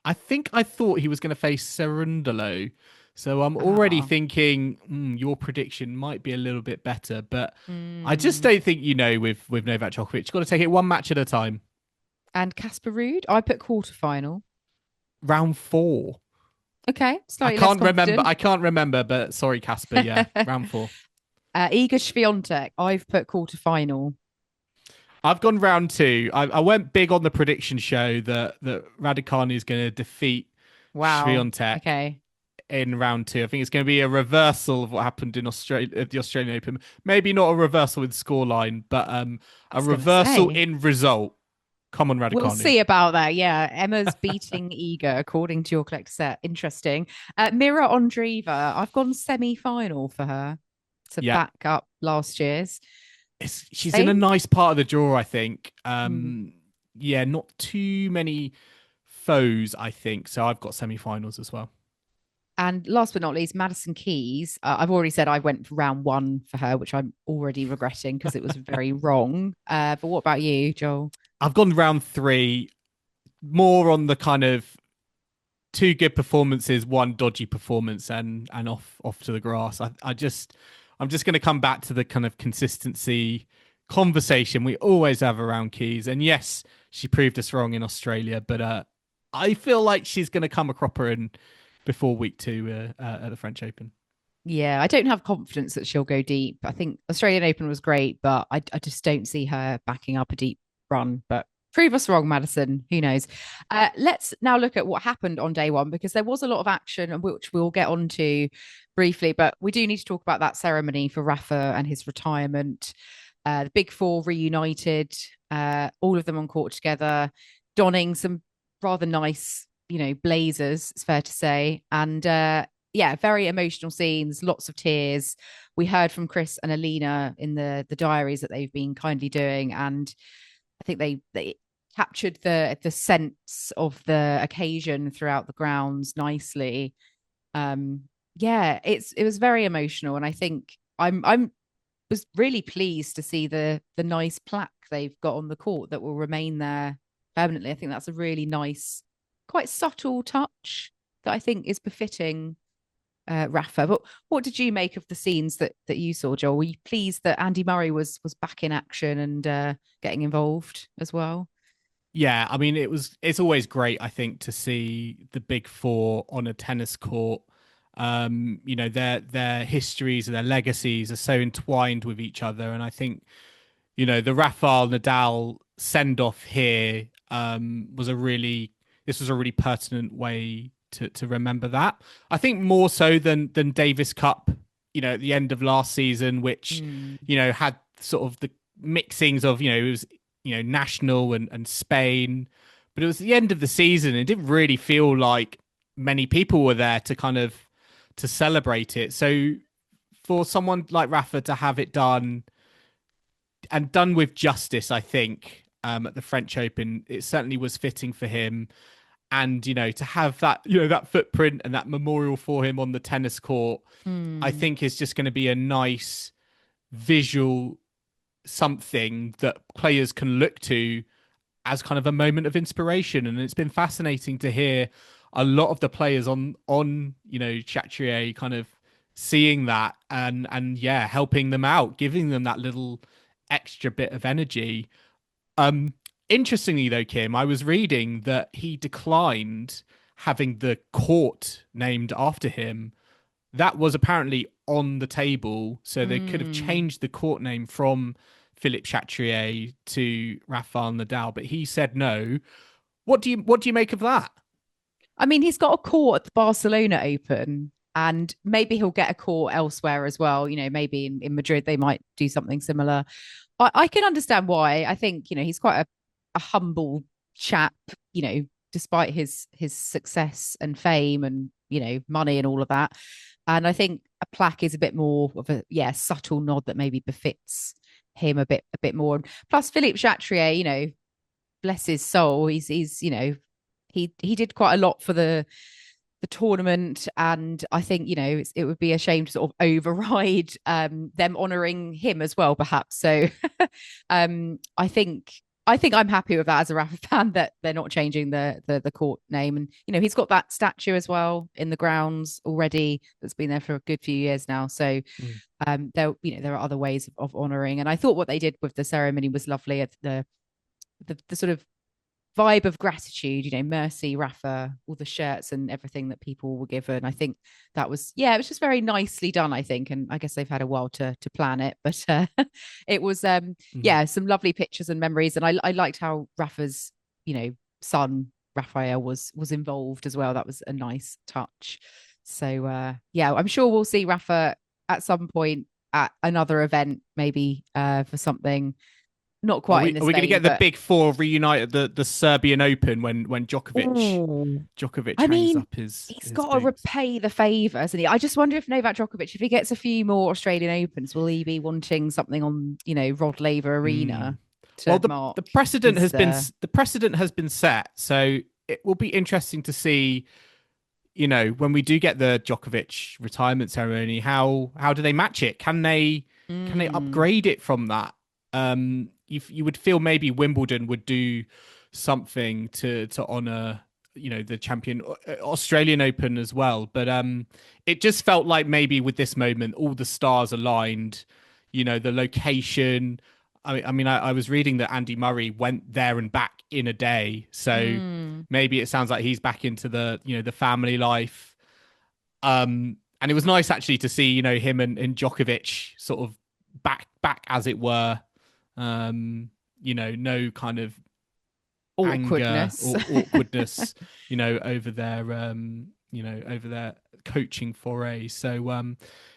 I thought he was going to face Cerundolo. So I'm already thinking your prediction might be a little bit better. But I just don't think, with Novak Djokovic, you've got to take it one match at a time. And Casper Ruud, I put quarterfinal. Round 4. Okay, slightly I can't remember, but sorry, Casper. Yeah, round 4. Iga Swiatek, I've put quarterfinal. I've gone round 2. I went big on the prediction show that Raducanu is going to defeat Swiatek in round 2. I think it's going to be a reversal of what happened in Australia at the Australian Open. Maybe not a reversal with scoreline, but a reversal in result. Come on, Raducanu. We'll see about that. Yeah, Emma's beating Iga according to your collector set. Interesting. Mira Andreeva, I've gone semi-final for her to back up last year's. She's in a nice part of the draw, I think. Not too many foes, I think. So I've got semi-finals as well. And last but not least, Madison Keys. I've already said I went for round 1 for her, which I'm already regretting because it was very wrong. But what about you, Joel? I've gone round 3, more on the kind of 2 good performances, 1 dodgy performance, and off to the grass. I'm just going to come back to the kind of consistency conversation we always have around Keys. And yes, she proved us wrong in Australia, but I feel like she's going to come a cropper before week 2 at the French Open. Yeah, I don't have confidence that she'll go deep. I think Australian Open was great, but I just don't see her backing up a deep run. But prove us wrong, Madison. Who knows? Let's now look at what happened on day 1, because there was a lot of action, which we'll get onto briefly, but we do need to talk about that ceremony for Rafa and his retirement. The big 4 reunited, all of them on court together, donning some rather nice, blazers, it's fair to say. And very emotional scenes, lots of tears. We heard from Chris and Alina in the diaries that they've been kindly doing, and I think they captured the sense of the occasion throughout the grounds nicely. It was very emotional, and I think I was really pleased to see the nice plaque they've got on the court that will remain there permanently. I think that's a really nice, quite subtle touch that I think is befitting Rafa. But what did you make of the scenes that you saw, Joel? Were you pleased that Andy Murray was back in action and getting involved as well? Yeah, I mean, it's always great, I think, to see the big 4 on a tennis court. Their histories and their legacies are so entwined with each other, and I think the Rafael Nadal send off here was a really pertinent way to remember that. I think more so than Davis Cup at the end of last season, which, had sort of the mixings of, it was, national and Spain, but it was the end of the season. It didn't really feel like many people were there to kind of to celebrate it. So for someone like Rafa to have it done and done with justice, I think, at the French Open, it certainly was fitting for him. And, to have that, that footprint and that memorial for him on the tennis court, I think is just going to be a nice visual something that players can look to as kind of a moment of inspiration. And it's been fascinating to hear a lot of the players on Chatrier kind of seeing that and helping them out, giving them that little extra bit of energy. Interestingly though, Kim, I was reading that he declined having the court named after him. That was apparently on the table, so they could have changed the court name from Philippe Chatrier to Rafael Nadal, but he said no. What do you make of that? I mean, he's got a court at the Barcelona Open, and maybe he'll get a court elsewhere as well. Maybe in Madrid they might do something similar. I can understand why. I think, he's quite a humble chap, despite his success and fame and, money and all of that. And I think a plaque is a bit more of a subtle nod that maybe befits him a bit more. Plus Philippe Chatrier, bless his soul, he's he did quite a lot for the tournament, and I think it would be a shame to sort of override them honoring him as well, perhaps. So I think I'm happy with that as a Rafa fan, that they're not changing the court name. And he's got that statue as well in the grounds already that's been there for a good few years now. So there are other ways of honoring. And I thought what they did with the ceremony was lovely. At the sort of vibe of gratitude, mercy, Rafa, all the shirts and everything that people were given. I think that was, it was just very nicely done, I think. And I guess they've had a while to plan it, but it was, some lovely pictures and memories. And I liked how Rafa's, son, Rafael was involved as well. That was a nice touch. So, I'm sure we'll see Rafa at some point at another event, maybe for something. Not quite. Are we going to get the big four reunite at the Serbian Open when Djokovic hangs up his? He's got to repay the favour, hasn't he? I just wonder if Novak Djokovic, if he gets a few more Australian Opens, will he be wanting something on Rod Laver Arena? Well, the precedent has been set, so it will be interesting to see. When we do get the Djokovic retirement ceremony, how do they match it? Can they upgrade it from that? You would feel maybe Wimbledon would do something to honor, the champion, Australian Open as well. But it just felt like maybe with this moment, all the stars aligned, the location. I was reading that Andy Murray went there and back in a day. So maybe it sounds like he's back into the family life. And it was nice actually to see, him and Djokovic sort of back as it were. No kind of awkwardness anger or awkwardness, over their coaching foray. So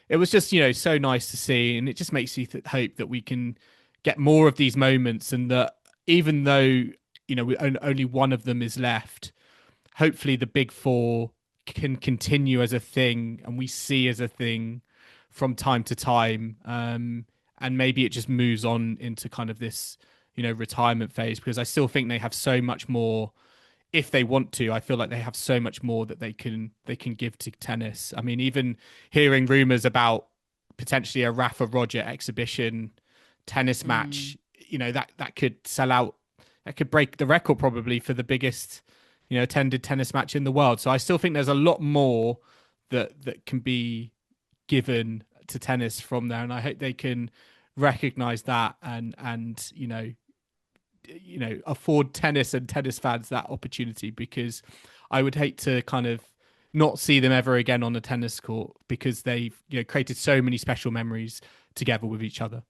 it was just, so nice to see, and it just makes you hope that we can get more of these moments, and that even though only one of them is left, hopefully the big four can continue as a thing, and we see as a thing from time to time. And maybe it just moves on into kind of this, retirement phase, because I still think they have so much more. If they want to, I feel like they have so much more that they can give to tennis. I mean, even hearing rumors about potentially a Rafa Roger exhibition tennis match, that could sell out. That could break the record probably for the biggest, attended tennis match in the world. So I still think there's a lot more that can be given to tennis from there, and I hope they can recognize that and afford tennis and tennis fans that opportunity, because I would hate to kind of not see them ever again on a tennis court, because they've created so many special memories together with each other.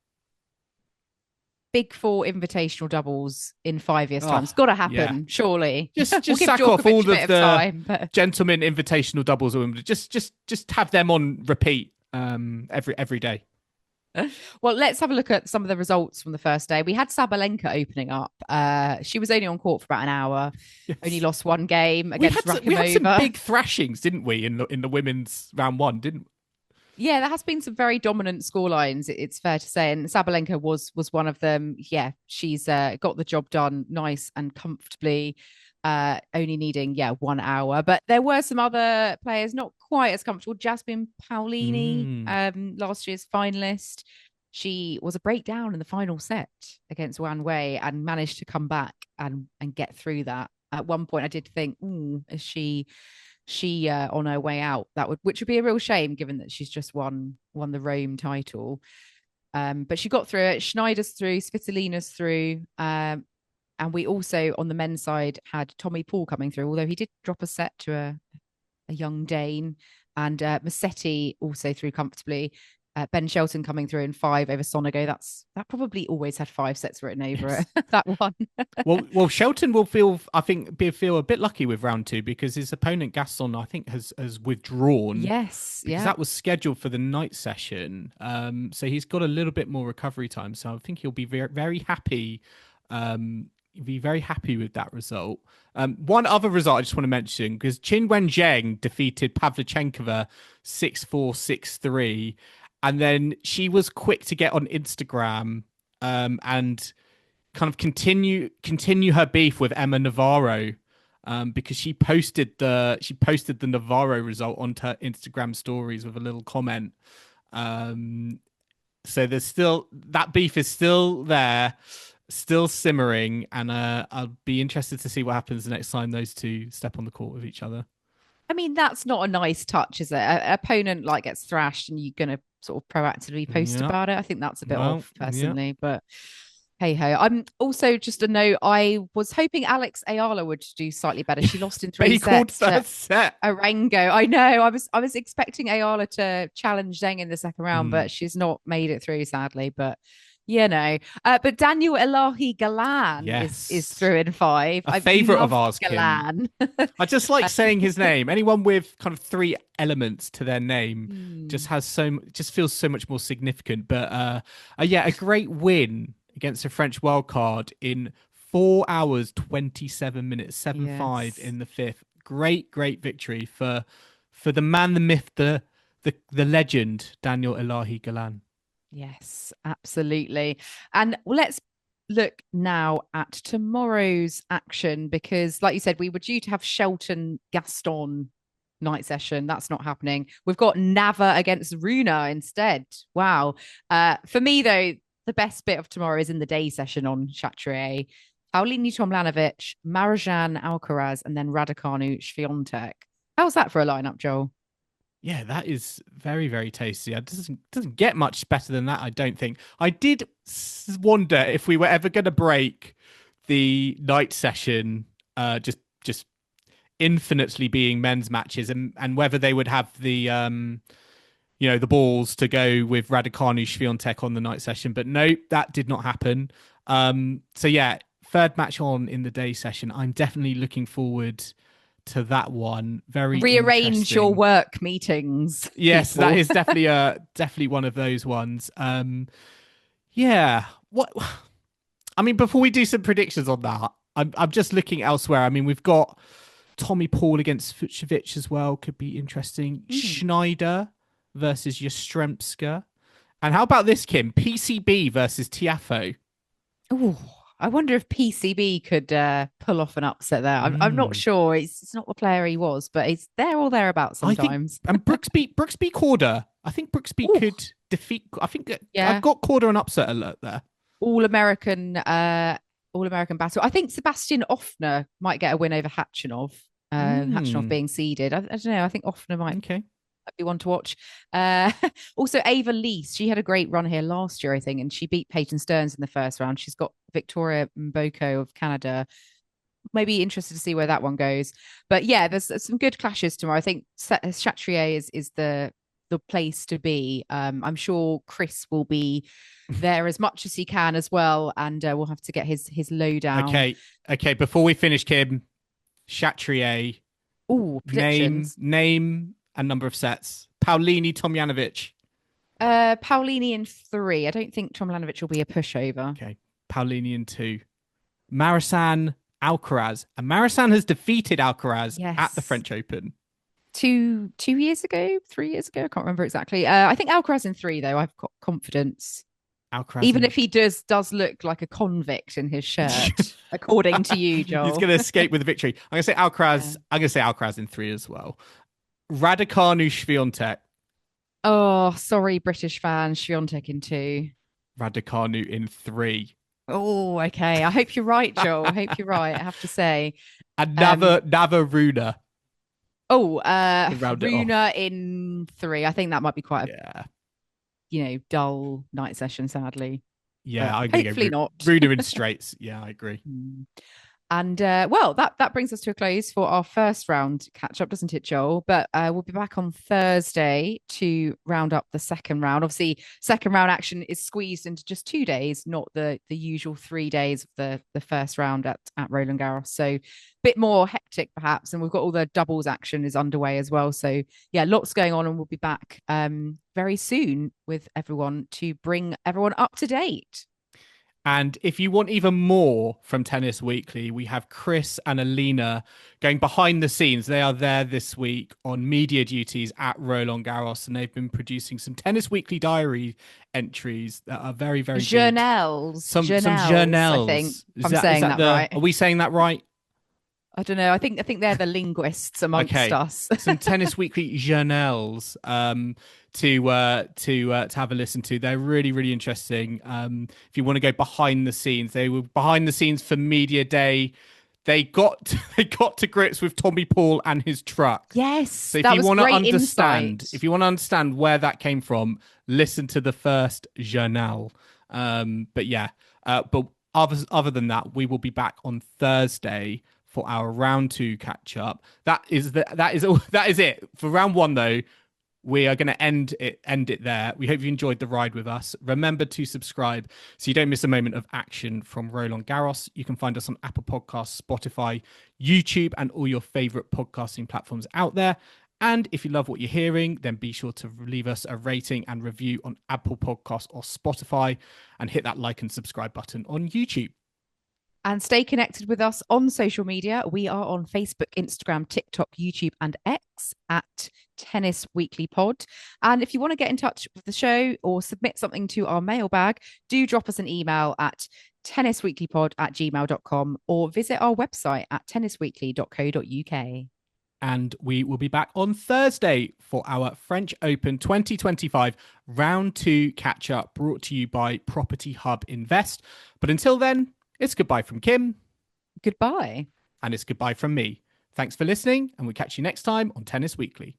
Big four invitational doubles in 5 years' time. It's got to happen, surely. Just sack off all of the gentlemen invitational doubles. Just have them on repeat. every day. Well, let's have a look at some of the results from the first day. We had Sabalenka opening up. She was only on court for about an hour. Yes. Only lost one game against Rakhimova. We had some big thrashings, didn't we, in the women's round one, didn't we? Yeah, there has been some very dominant scorelines, it's fair to say. And Sabalenka was one of them. Yeah, she's got the job done nice and comfortably, only needing, 1 hour. But there were some other players not quite as comfortable. Jasmine Paolini, last year's finalist. She was a breakdown in the final set against Wan Wei and managed to come back and get through that. At one point, I did think, is she on her way out? Which would be a real shame, given that she's just won the Rome title. But she got through it. Schneider's through, Svitolina's through. And we also, on the men's side, had Tommy Paul coming through, although he did drop a set to a young Dane. And Musetti also through comfortably. Ben Shelton coming through in 5 over Sonego. That probably always had 5 sets written over it. That one. well, Shelton will feel a bit lucky with round 2 because his opponent Gaston, I think, has withdrawn. Yes, because that was scheduled for the night session. So he's got a little bit more recovery time. So I think he'll be very, very happy. Be very happy with that result. One other result I just want to mention, because Qin Wenjiang defeated Pavlyuchenkova 6-4, 6-3. And then she was quick to get on Instagram and kind of continue her beef with Emma Navarro, because she posted the Navarro result onto her Instagram stories with a little comment. So there's still, that beef is still there, still simmering, and I'll be interested to see what happens the next time those two step on the court with each other. I mean, that's not a nice touch, is it? An opponent gets thrashed and you're going to sort of proactively post about it. I think that's a bit off, personally, but hey ho. I'm also, just a note, I was hoping Alex Ayala would do slightly better. She lost in 3 sets. Arango. I know. I was expecting Ayala to challenge Zheng in the second round, but she's not made it through, sadly. But but Daniel Elahi Galan is through in 5. A favourite of ours, Galan. I just like saying his name. Anyone with kind of 3 elements to their name just feels so much more significant. But a great win against a French wildcard in 4 hours 27 minutes, 7-5 in the 5th. Great victory for the man, the myth, the legend, Daniel Elahi Galan. Yes, absolutely. And let's look now at tomorrow's action, because like you said, we were due to have Shelton Gaston night session. That's not happening. We've got Nava against Runa instead. Wow. For me, though, the best bit of tomorrow is in the day session on Chatrier. Paulini Tomljanovic, Marjan Alcaraz, and then Raducanu Swiatek. How's that for a lineup, Joel? Yeah, that is very, very tasty. It doesn't get much better than that, I don't think. I did wonder if we were ever going to break the night session, just infinitely being men's matches, and whether they would have the the balls to go with Raducanu Swiatek on the night session. But no, that did not happen. So yeah, third match on in the day session. I'm definitely looking forward to that one. Very rearrange your work meetings. Yes, people. That is definitely one of those ones. What I mean, before we do some predictions on that, I'm just looking elsewhere. I mean, we've got Tommy Paul against Fucsovics as well, could be interesting. Schneider versus Yastremska. And how about this, Kim? PCB versus Tiafoe. Oh, I wonder if PCB could pull off an upset there. I'm not sure. It's not the player he was, but he's there or thereabouts sometimes. And Brooksby Corder. I think Brooksby could defeat. I think I've got Corder an upset alert there. All-American battle. I think Sebastian Offner might get a win over Khachanov. Khachanov being seeded. I don't know. I think Offner might be one to watch. Also, Ava Lees. She had a great run here last year, I think, and she beat Peyton Stearns in the first round. She's got Victoria Mboko of Canada. Maybe interested to see where that one goes. But yeah, there's some good clashes tomorrow. I think Chatrier is the place to be. I'm sure Chris will be there as much as he can as well, and we'll have to get his lowdown. Okay. Before we finish, Kim, Chatrier. Ooh, predictions. Name and number of sets. Paulini Tomljanovic. Paulini in 3. I don't think Tomljanovic will be a pushover. Okay, Paulini in 2. Marasan, Alcaraz. And Marasan has defeated Alcaraz at the Yes. French Open. 2 years ago, 3 years ago. I can't remember exactly. I think Alcaraz in 3, though. I've got confidence. Alcaraz Even if he does look like a convict in his shirt, according to you, Joel. He's going to escape with a victory. I'm going to say Alcaraz. Yeah. I'm going to say Alcaraz in 3 as well. Raducanu Swiatek. Oh, sorry, British fan. Swiatek in 2. Raducanu in 3. Oh, okay. I hope you're right, Joel. I hope you're right. I have to say. And Navarro. Oh, Runa in 3. I think that might be quite a dull night session, sadly. Yeah, I agree. Hopefully not. Runa in straights. Yeah, I agree. And well, that brings us to a close for our first round catch up, doesn't it, Joel? But we'll be back on Thursday to round up the second round. Obviously, second round action is squeezed into just 2 days, not the usual 3 days of the first round at Roland Garros. So a bit more hectic, perhaps. And we've got all the doubles action is underway as well. So yeah, lots going on, and we'll be back very soon with everyone to bring everyone up to date. And if you want even more from Tennis Weekly, we have Chris and Alina going behind the scenes. They are there this week on media duties at Roland Garros, and they've been producing some Tennis Weekly diary entries that are very, very journals. Good. Some journals. I think I'm saying that right. Are we saying that right? I don't know. I think they're the linguists amongst us. Some Tennis Weekly journals to have a listen to. They're really, really interesting. If you want to go behind the scenes, they were behind the scenes for Media Day. They got to grips with Tommy Paul and his truck. Yes, so if you want to understand where that came from, listen to the first journal. But other than that, we will be back on Thursday for our round 2 catch up. That is it for round 1 though. We are going to end it there. We hope you enjoyed the ride with us. Remember to subscribe so you don't miss a moment of action from Roland Garros. You can find us on Apple Podcasts, Spotify, YouTube, and all your favorite podcasting platforms out there. And if you love what you're hearing, then be sure to leave us a rating and review on Apple Podcasts or Spotify, and hit that like and subscribe button on YouTube. And stay connected with us on social media. We are on Facebook, Instagram, TikTok, YouTube, and X at Tennis Weekly Pod. And if you want to get in touch with the show or submit something to our mailbag, do drop us an email at tennisweeklypod@gmail.com or visit our website at tennisweekly.co.uk. And we will be back on Thursday for our French Open 2025 Round 2 catch-up, brought to you by Property Hub Invest. But until then, it's goodbye from Kim. Goodbye. And it's goodbye from me. Thanks for listening, and we'll catch you next time on Tennis Weekly.